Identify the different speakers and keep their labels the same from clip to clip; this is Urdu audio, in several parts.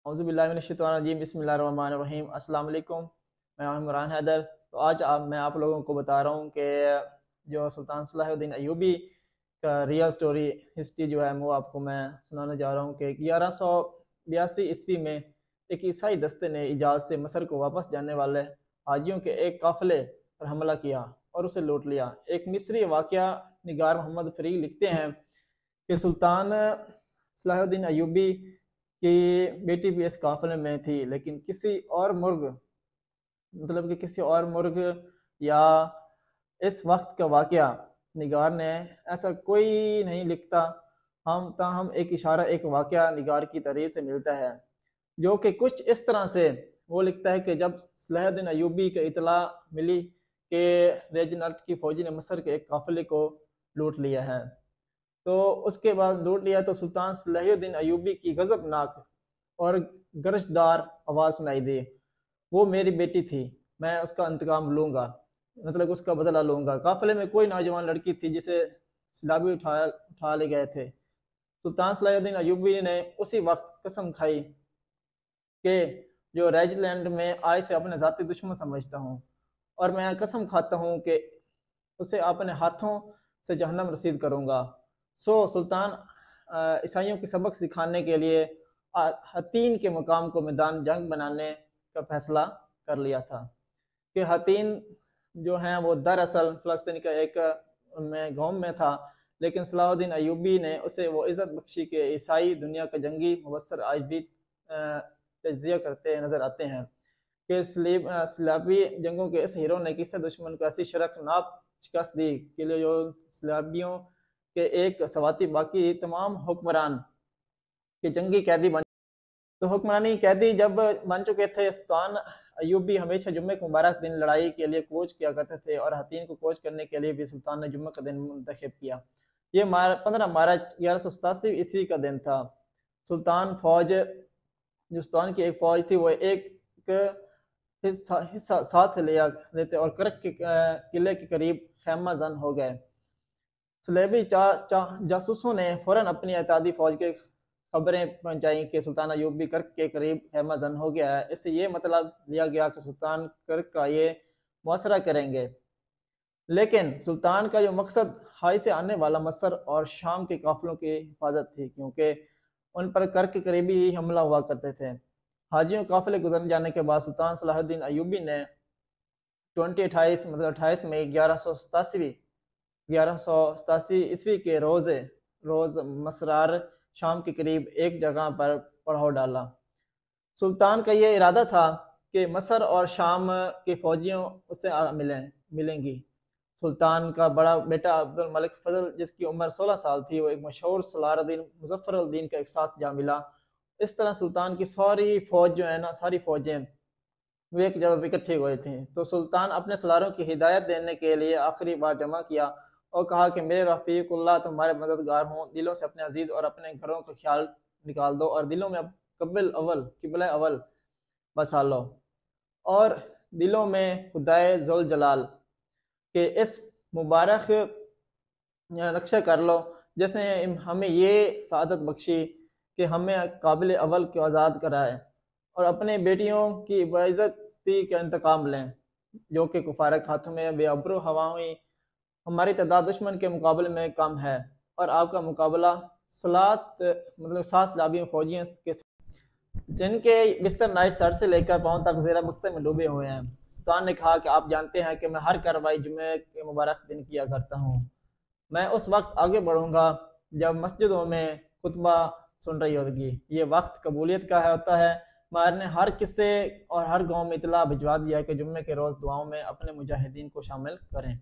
Speaker 1: اعوذ باللہ من الشیطان الرجیم بسم اللہ الرحمن الرحیم السلام علیکم۔ میں ہوں عمران حیدر۔ تو آج میں آپ لوگوں کو بتا رہا ہوں کہ جو سلطان صلاح الدین ایوبی کا ریئل سٹوری ہسٹری جو ہے وہ آپ کو میں سنانے جا رہا ہوں کہ 1182 میں ایک عیسائی دستے نے حجاز سے مصر کو واپس جانے والے حاجیوں کے ایک قافلے پر حملہ کیا اور اسے لوٹ لیا۔ ایک مصری واقعہ نگار محمد فریق لکھتے ہیں کہ سلطان صلاح الدین ایوبی کی بیٹی بھی اس قافلے میں تھی، لیکن کسی اور مرغ یا اس وقت کا واقعہ نگار نے ایسا کوئی نہیں لکھتا، تاہم ایک اشارہ ایک واقعہ نگار کی تحریر سے ملتا ہے جو کہ کچھ اس طرح سے وہ لکھتا ہے کہ جب صلاح الدین ایوبی کو اطلاع ملی کہ ریجنلٹ کی فوجی نے مصر کے ایک قافلے کو لوٹ لیا ہے، تو اس کے بعد لوٹ لیا تو سلطان صلاح الدین ایوبی کی غضبناک اور گرجدار آواز سنائی دی، وہ میری بیٹی تھی، میں اس کا انتقام لوں گا، مطلب اس کا بدلہ لوں گا۔ قافلے میں کوئی نوجوان لڑکی تھی جسے سیلابی اٹھا لے گئے تھے۔ سلطان صلاح الدین ایوبی نے اسی وقت قسم کھائی کہ جو ریجلینڈ میں آئے سے اپنے ذاتی دشمن سمجھتا ہوں، اور میں قسم کھاتا ہوں کہ اسے اپنے ہاتھوں سے جہنم رسید کروں گا۔ سلطان عیسائیوں کی سبق سکھانے کے لیے حطین کے مقام کو میدان جنگ بنانے کا فیصلہ کر لیا تھا کہ حطین جو ہیں وہ دراصل فلسطین کا ایک گاؤں میں تھا، لیکن صلاح الدین ایوبی نے اسے وہ عزت بخشی کہ عیسائی دنیا کا جنگی مبصر آج بھی تجزیہ کرتے نظر آتے ہیں کہ صلیبی جنگوں کے اس ہیرو نے کسی دشمن کو ایسی شرکناک شکست دی کہ جو صلیبیوں کے ایک سواتی باقی تمام حکمران کے جنگی قیدی بن تو حکمرانی قیدی جب بن چکے تھے، سلطان ایوبی ہمیشہ جمعے کو مبارک دن لڑائی کے لیے کوچ کیا کرتے تھے، اور حطین کو کوچ کرنے کے لیے بھی سلطان نے جمعہ کا دن منتخب کیا۔ یہ 15 مارچ 1187 کا دن تھا۔ سلطان کی ایک فوج تھی، وہ ایک حصہ ساتھ لیتے اور کرک کے قلعے کے قریب خیمہ زن ہو گئے۔ صلیبی جاسوسوں نے فوراً اپنی اتحادی فوج کے خبریں پہنچائیں کہ سلطان ایوبی کرک کے قریب خیمہ زن ہو گیا ہے۔ اس سے یہ مطلب لیا گیا کہ سلطان کرک کا یہ محاصرہ کریں گے، لیکن سلطان کا جو مقصد ہائی سے آنے والا مصر اور شام کے قافلوں کی حفاظت تھی، کیونکہ ان پر کرک کے قریبی ہی حملہ ہوا کرتے تھے۔ حاجیوں قافلے گزر جانے کے بعد سلطان صلاح الدین ایوبی نے 28 مئی 1187 کے روز مسرار شام کے قریب ایک جگہ پر پڑاؤ ڈالا۔ سلطان کا یہ ارادہ تھا کہ مصر اور شام کے فوجیوں اس سے ملیں گی۔ سلطان کا بڑا بیٹا عبد الملک فضل، جس کی عمر 16 سال تھی، وہ ایک مشہور سالار الدین مظفر الدین کا ایک ساتھ جا ملا۔ اس طرح سلطان کی ساری فوجیں وہ ایک جگہ اکٹھے ہوئے تھے، تو سلطان اپنے سالاروں کی ہدایت دینے کے لیے آخری بار جمع کیا اور کہا کہ میرے رفیق اللہ تمہارے مددگار ہوں، دلوں سے اپنے عزیز اور اپنے گھروں کا خیال نکال دو اور دلوں میں قبلہ اول بسا لو، اور دلوں میں خدائے ذوالجلال کہ اس مبارک نقشہ کر لو جس نے ہمیں یہ سعادت بخشی کہ ہمیں قابل اول کو آزاد کرائے، اور اپنے بیٹیوں کی باعزتی کا انتقام لیں جو کہ کفار کے ہاتھوں میں بے ابرو ہوائی۔ ہماری تعداد دشمن کے مقابلے میں کم ہے، اور آپ کا مقابلہ 7 صلیبی فوجیوں کے ساتھ جن کے بستر نائٹ سر سے لے کر پاؤں تک زیر بختے میں ڈوبے ہوئے ہیں۔ سلطان نے کہا کہ آپ جانتے ہیں کہ میں ہر کارروائی جمعے کے مبارک دن کیا کرتا ہوں۔ میں اس وقت آگے بڑھوں گا جب مسجدوں میں خطبہ سن رہی ہوگی۔ یہ وقت قبولیت کا ہوتا ہے۔ مار نے ہر قصے اور ہر گاؤں میں اطلاع بھجوا دیا کہ جمعے کے روز دعاؤں میں اپنے مجاہدین کو شامل کریں،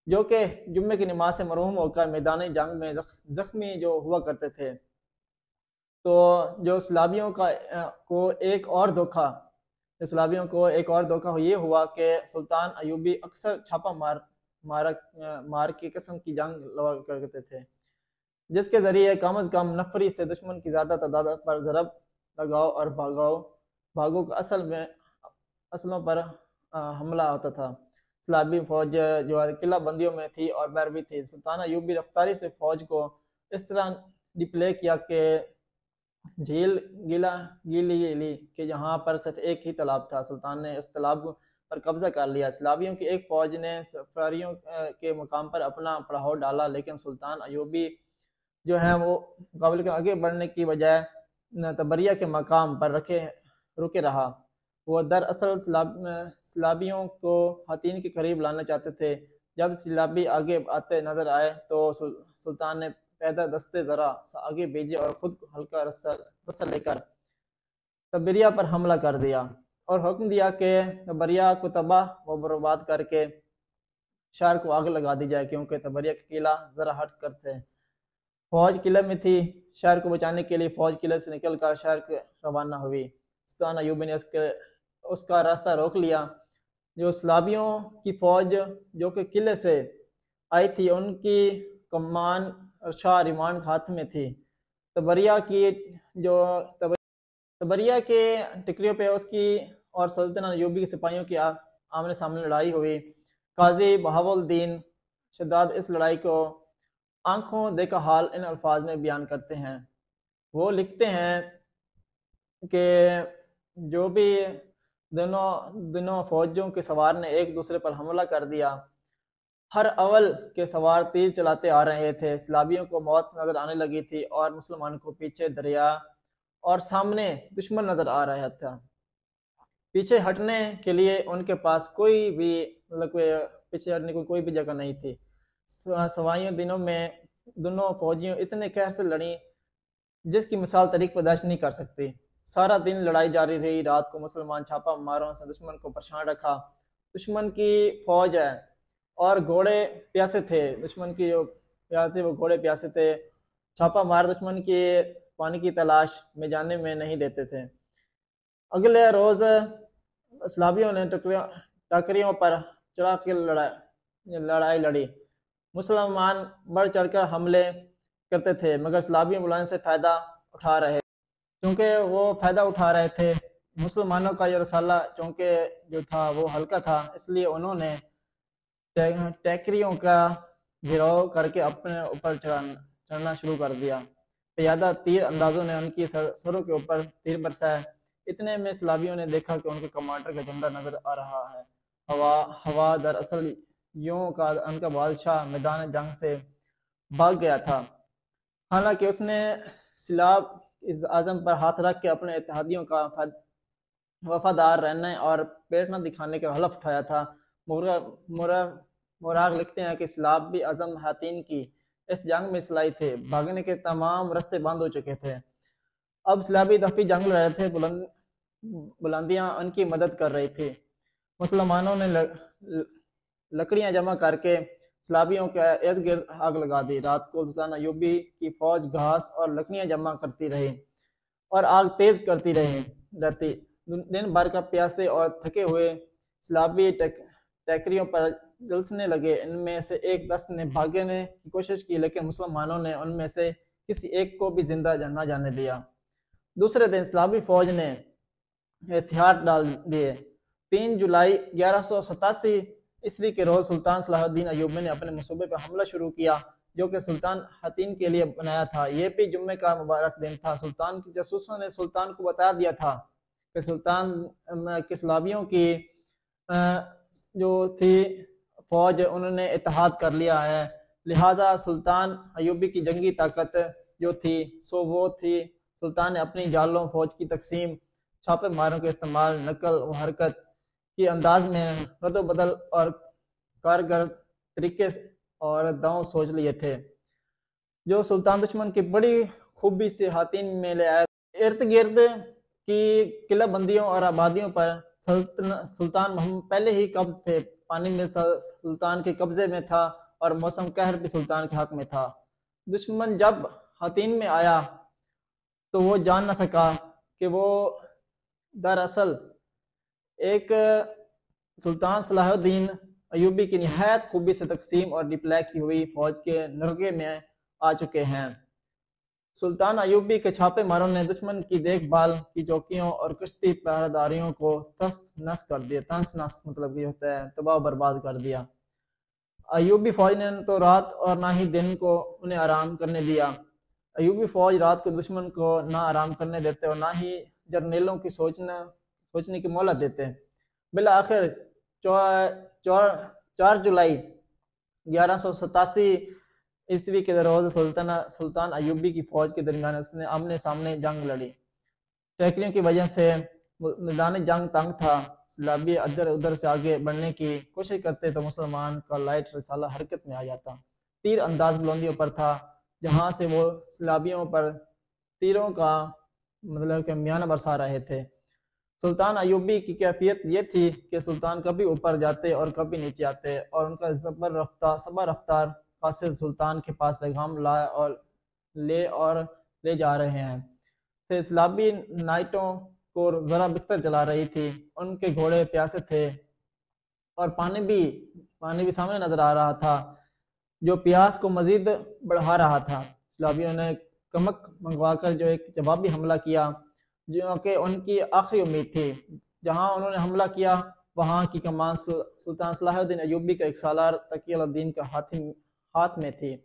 Speaker 1: جو کہ جمعے کی نماز سے محروم ہو کر میدانی جنگ میں زخمی جو ہوا کرتے تھے۔ تو جو صلیبیوں کو ایک اور دھوکہ یہ ہوا کہ سلطان ایوبی اکثر چھاپا مار کی قسم کی جنگ لڑا کرتے تھے، جس کے ذریعے کم از کم نفری سے دشمن کی زیادہ تعداد پر ضرب لگاؤ اور بھاگو کا اصلوں پر حملہ ہوتا تھا۔ صلیبی فوج جو قلعہ بندیوں میں تھی اور بیروی تھی۔ سلطان ایوبی رفتاری سے فوج کو اس طرح ڈپلے کیا کہ جھیل گیلی کہ جہاں پر صرف ایک ہی تالاب تھا۔ سلطان نے اس تالاب پر قبضہ کر لیا۔ سلابیوں کی ایک فوج نے سفاریوں کے مقام پر اپنا پڑاؤ ڈالا، لیکن سلطان ایوبی جو ہیں وہ مقابلے کے آگے بڑھنے کی بجائے تبریہ کے مقام پر رکے رہا۔ وہ دراصل سلابیوں کو حطین کے قریب لانا چاہتے تھے۔ جب سلابی آگے آتے نظر آئے تو سلطان نے پیدل دستے ذرا سا آگے بھیجے اور خود ہلکا رسل لے کر تبریہ پر حملہ کر دیا اور حکم دیا کہ تبریہ کو تباہ و برباد کر کے شہر کو آگ لگا دی جائے، کیونکہ تبریہ کا قلعہ ذرا ہٹ کر تھے۔ فوج قلعے میں تھی۔ شہر کو بچانے کے لیے فوج قلعے سے نکل کر شہر کو روانہ ہوئی۔ سلطان ایوبی نے اس کا راستہ روک لیا۔ جو سلابیوں کی فوج جو کہ قلعے سے آئی تھی، ان کی کمان شاہ ریمان کے ہاتھ میں تھی۔ تبریہ کے ٹکریوں پہ اس کی اور سلطان ایوبی کے سپاہیوں کی آمنے سامنے لڑائی ہوئی۔ قاضی بہاؤالدین شداد اس لڑائی کو آنکھوں دیکھا حال ان الفاظ میں بیان کرتے ہیں۔ وہ لکھتے ہیں کہ جو بھی دونوں فوجوں کے سوار نے ایک دوسرے پر حملہ کر دیا۔ ہر اول کے سوار تیر چلاتے آ رہے تھے۔ سلابیوں کو موت نظر آنے لگی تھی اور مسلمان کو پیچھے دریا اور سامنے دشمن نظر آ رہا تھا۔ پیچھے ہٹنے کے لیے ان کے پاس پیچھے ہٹنے کو کوئی بھی جگہ نہیں تھی۔ سوائیوں دنوں میں دونوں فوجیوں اتنے قہر سے لڑیں جس کی مثال تاریخ برداشت نہیں کر سکتی۔ سارا دن لڑائی جاری رہی۔ رات کو مسلمان چھاپا ماروں سے دشمن کو پریشان رکھا۔ دشمن کی فوج ہے اور گھوڑے پیاسے تھے۔ دشمن کی جو پیاسے وہ گھوڑے پیاسے تھے۔ چھاپا مار دشمن کی پانی کی تلاش میں جانے میں نہیں دیتے تھے۔ اگلے روز سلابیوں نے ٹاکریوں پر چڑھا کے لڑائی لڑی۔ مسلمان بڑھ چڑھ کر حملے کرتے تھے، مگر سلابیوں بلائن سے فائدہ اٹھا رہے چونکہ وہ فائدہ اٹھا رہے تھے۔ مسلمانوں کا یہ رسالہ چونکہ جو تھا وہ ہلکا تھا، اس لیے انہوں نے ٹیکریوں کا گھیراؤ کر کے اپنے اوپر چڑھنا شروع کر دیا۔ پیادہ تیر اندازوں نے ان کی سروں کے اوپر تیر برسائے۔ اتنے میں سلابیوں نے دیکھا کہ ان کے کمانڈر کا جھنڈا نظر آ رہا ہے۔ ہوا دراصل یوں کا ان کا بادشاہ میدان جنگ سے بھاگ گیا تھا، حالانکہ اس نے سلاب اعظم پر ہاتھ رکھ کے اپنے اتحادیوں کا وفادار رہنے اور پیٹ نہ دکھانے کا حلف اٹھایا تھا۔ موراغ لکھتے ہیں کہ سلابی اعظم حطین کی اس جنگ میں صلاحی تھے۔ بھاگنے کے تمام راستے بند ہو چکے تھے۔ اب سلابی دفعی جنگ لڑ رہے تھے۔ بلندیاں ان کی مدد کر رہی تھی۔ مسلمانوں نے لکڑیاں جمع کر کے سلابیوں کے ارد گرد آگ لگا دی۔ رات کو سلطان ایوبی کی فوج گھاس اور لکڑیاں جمع کرتی رہی اور آگ تیز کرتی رہتی۔ دن بھر کا پیاسے اور تھکے ہوئے سلابی ٹیکریوں پر جلسنے لگے۔ ان میں سے ایک دست نے بھاگنے کی کوشش کی، لیکن مسلمانوں نے ان میں سے کسی ایک کو بھی زندہ نہ جانے دیا۔ دوسرے دن سلابی فوج نے ہتھیار ڈال دیے۔ 3 جولائی 1187 عیسوی کے روز سلطان صلاح الدین ایوبی نے اپنے منصوبے پر حملہ شروع کیا، جو کہ سلطان حطین کے لیے بنایا تھا۔ یہ بھی جمعے کا مبارک دن تھا۔ سلطان کے جاسوسوں نے سلطان کو بتا دیا تھا کہ سلطان کے سلابیوں کی جو تھی فوج انہوں نے اتحاد کر لیا ہے، لہٰذا سلطان ایوبی کی جنگی طاقت جو تھی سو وہ تھی۔ سلطان نے اپنی جالوں فوج کی تقسیم، چھاپے ماروں کے استعمال، نقل و حرکت کی انداز میں رد و بدل اور کارگر طریقے اور داؤں سوچ لیے تھے، جو سلطان دشمن کی بڑی خوبی سے حطین میں لے آئے۔ ارد گرد کی قلعہ بندیوں اور آبادیوں پر سلطان محمد پہلے ہی قبض تھے۔ پانی میں سلطان کے قبضے میں تھا اور موسم قہر بھی سلطان کے حق میں تھا۔ دشمن جب حطین میں آیا تو وہ جان نہ سکا کہ وہ دراصل ایک سلطان صلاح الدین ایوبی کی نہایت خوبی سے تقسیم اور ڈپلائی کی ہوئی فوج کے نرغے میں آ چکے ہیں۔ سلطان ایوبی کے چھاپے ماروں نے دشمن کی دیکھ بھال کی چوکیوں اور کشتی پہرےداریوں کو تہس نہس کر دیا۔ تہس نہس مطلب یہ ہوتا ہے تباہ و برباد کر دیا۔ ایوبی فوج نے تو رات اور نہ ہی دن کو انہیں آرام کرنے دیا۔ ایوبی فوج رات کو دشمن کو نہ آرام کرنے دیتے اور نہ ہی جرنیلوں کی سوچنے کی مہلت دیتے۔ بالآخر 4 جولائی 1187 کے روز سلطان ایوبی کی فوج کے درمیان اس نے آمنے سامنے جنگ لڑی۔ ٹیکریوں کی وجہ سے میدان جنگ تنگ تھا۔ سلابی ادھر ادھر سے آگے بڑھنے کی کوشش کرتے تو مسلمان کا لائٹ رسالہ حرکت میں آ جاتا۔ تیر انداز بلندیوں پر تھا، جہاں سے وہ سلابیوں پر تیروں کا کہ میانہ برسا رہے تھے۔ سلطان ایوبی کی کیفیت یہ تھی کہ سلطان کبھی اوپر جاتے اور کبھی نیچے آتے، اور ان کا صبر رفتار قاصد سلطان کے پاس پیغام لے جا رہے ہیں تھے۔ سلابی نائٹوں کو ذرا بکتر چلا رہی تھی، ان کے گھوڑے پیاسے تھے اور پانی بھی سامنے نظر آ رہا تھا، جو پیاس کو مزید بڑھا رہا تھا۔ سلابیوں نے کمک منگوا کر جو ایک جوابی حملہ کیا، جو کہ ان کی آخری امید تھی۔ جہاں انہوں نے حملہ کیا وہاں کی کمان سلطان صلاح الدین ایوبی کا ایک سالار تقی الدین کا ہاتھ میں تھی۔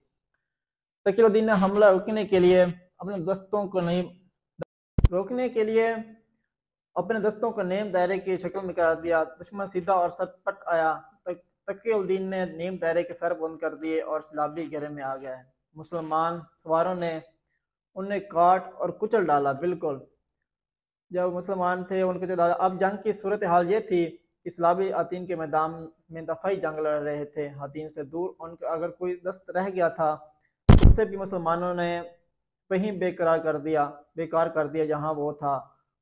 Speaker 1: تقی الدین نے حملہ روکنے کے لیے اپنے دستوں کو نیم دائرے کی شکل میں قرار دیا۔ دشمن سیدھا اور سر پٹ آیا۔ تقی الدین نے نیم دائرے کے سر بند کر دیے اور سلابی گھیرے میں آ گئے۔ مسلمان سواروں نے انہیں کاٹ اور کچل ڈالا۔ بالکل جب مسلمان تھے ان کو ڈالا۔ اب جنگ کی صورتحال یہ تھی کہ سلابی حاتین کے میدان میں دفاعی جنگ لڑ رہے تھے۔ حاتین سے دور ان کا اگر کوئی دست رہ گیا تھا اسے بھی مسلمانوں نے وہیں بیکار کر دیا جہاں وہ تھا،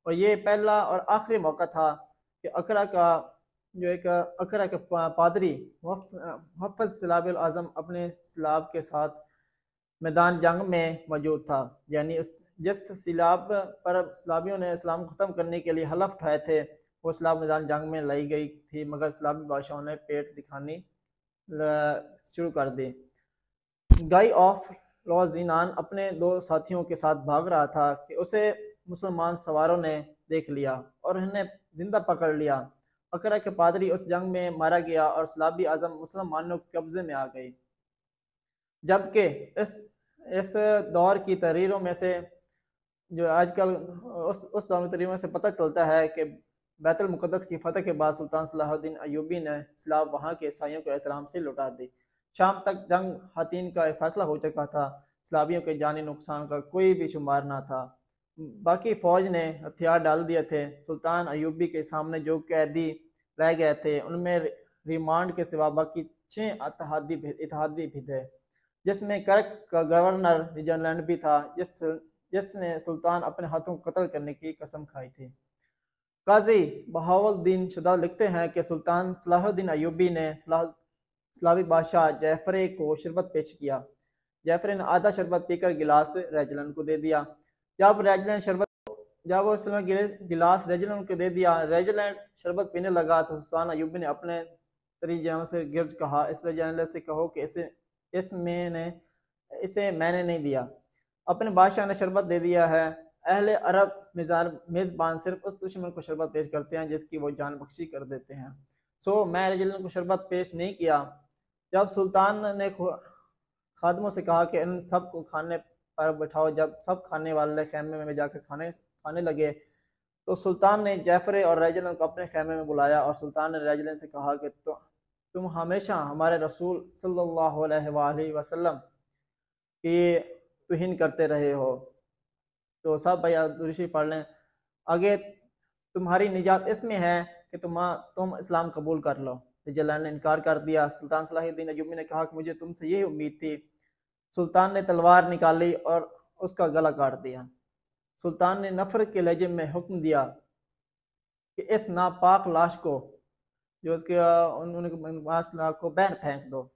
Speaker 1: اور یہ پہلا اور آخری موقع تھا کہ اقرا کا پادری محفظ سلاب الاعظم اپنے سلاب کے ساتھ میدان جنگ میں موجود تھا، یعنی جس سلاب پر سلابیوں نے اسلام ختم کرنے کے لیے حلف اٹھائے تھے وہ سلاب میدان جنگ میں لائی گئی تھی، مگر سلابی بادشاہوں نے پیٹ دکھانی شروع کر دی۔ گائی آف لوزینان اپنے 2 ساتھیوں کے ساتھ بھاگ رہا تھا کہ اسے مسلمان سواروں نے دیکھ لیا اور انہیں زندہ پکڑ لیا۔ اقرا کے پادری اس جنگ میں مارا گیا اور سلابی اعظم مسلمانوں کے قبضے میں آ گئی۔ جبکہ اس دور کی تحریروں میں سے جو آج کل اس دور کی تحریروں میں سے پتہ چلتا ہے کہ بیت المقدس کی فتح کے بعد سلطان صلاح الدین ایوبی نے سلاب وہاں کے عیسائیوں کو احترام سے لوٹا دی۔ شام تک جنگ حاتین کا فیصلہ ہو چکا تھا، سلابیوں کے جانی نقصان کا کوئی بھی شمار نہ تھا۔ باقی فوج نے ہتھیار ڈال دیے تھے۔ سلطان ایوبی کے سامنے جو قیدی رہ گئے تھے ان میں ریمانڈ کے سوا باقی 6 اتحادی بھی تھے، جس میں کرک کا گورنر ریجنلینڈ بھی تھا جس نے سلطان اپنے ہاتھوں قتل کرنے کی قسم کھائی تھی۔ قاضی بہاؤالدین شداد لکھتے ہیں کہ سلطان صلاح الدین ایوبی نے سلابی بادشاہ جعفر کو شربت پیش کیا۔ جعفر نے آدھا شربت پی کر گلاس ریجنلینڈ کو دے دیا۔ جب گلاس ریجنلینڈ کو دے دیا، ریجنلینڈ شربت پینے لگا تو سلطان ایوبی نے اپنے ترجمہ سے گرد کہا، اس ریجنلینڈ سے کہو کہ اسے میں نے نہیں دیا، اپنے بادشاہ نے شربت دے دیا ہے۔ اہل عرب میزبان صرف اس دشمن کو شربت پیش کرتے ہیں جس کی وہ جان بخشی کر دیتے ہیں، سو میں ریجنلینڈ کو شربت پیش نہیں کیا۔ جب سلطان نے خادموں سے کہا کہ ان سب کو کھانے پر بٹھاؤ، جب سب کھانے والے خیمے میں جا کر کھانے لگے تو سلطان نے جعفر اور ریجنلینڈ کو اپنے خیمے میں بلایا، اور سلطان نے ریجنلینڈ سے کہا کہ تم ہمیشہ ہمارے رسول صلی اللہ علیہ وآلہ وسلم کی توہین کرتے رہے ہو۔ تو سب بھائی درشی پڑھ لیں آگے۔ تمہاری نجات اس میں ہے کہ تم اسلام قبول کر لو۔ ریجنلینڈ نے انکار کر دیا۔ سلطان صلاح الدین ایوبی نے کہا کہ مجھے تم سے یہی امید تھی۔ سلطان نے تلوار نکالی اور اس کا گلا کاٹ دیا۔ سلطان نے نفرت کے لہجے میں حکم دیا کہ اس ناپاک لاش کو بہر پھینک دو۔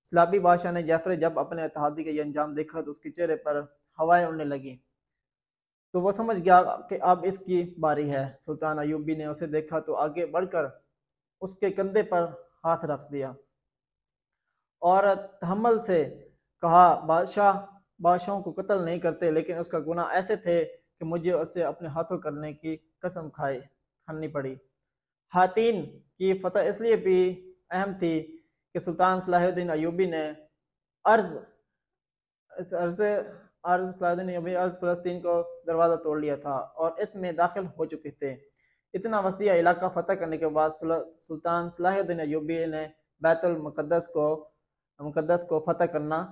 Speaker 1: سلابی بادشاہ نے جعفر جب اپنے اتحادی کا یہ انجام دیکھا تو اس کے چہرے پر ہوائیں اڑنے لگیں، تو وہ سمجھ گیا کہ اب اس کی باری ہے۔ سلطان ایوبی نے اسے دیکھا تو آگے بڑھ کر اس کے کندھے پر ہاتھ رکھ دیا اور تحمل سے کہا، بادشاہوں کو قتل نہیں کرتے، لیکن اس کا گناہ ایسے تھے کہ مجھے اسے اپنے ہاتھوں کرنے کی قسم کھانی پڑی۔ حاتین کی فتح اس لیے بھی اہم تھی کہ سلطان صلاح الدین ایوبی نے اس عرض عرض صلاح الدین ایوبی عرض فلسطین کو دروازہ توڑ لیا تھا اور اس میں داخل ہو چکے تھے۔ اتنا وسیع علاقہ فتح کرنے کے بعد سلطان صلاح الدین ایوبی نے بیت المقدس کو فتح کرنا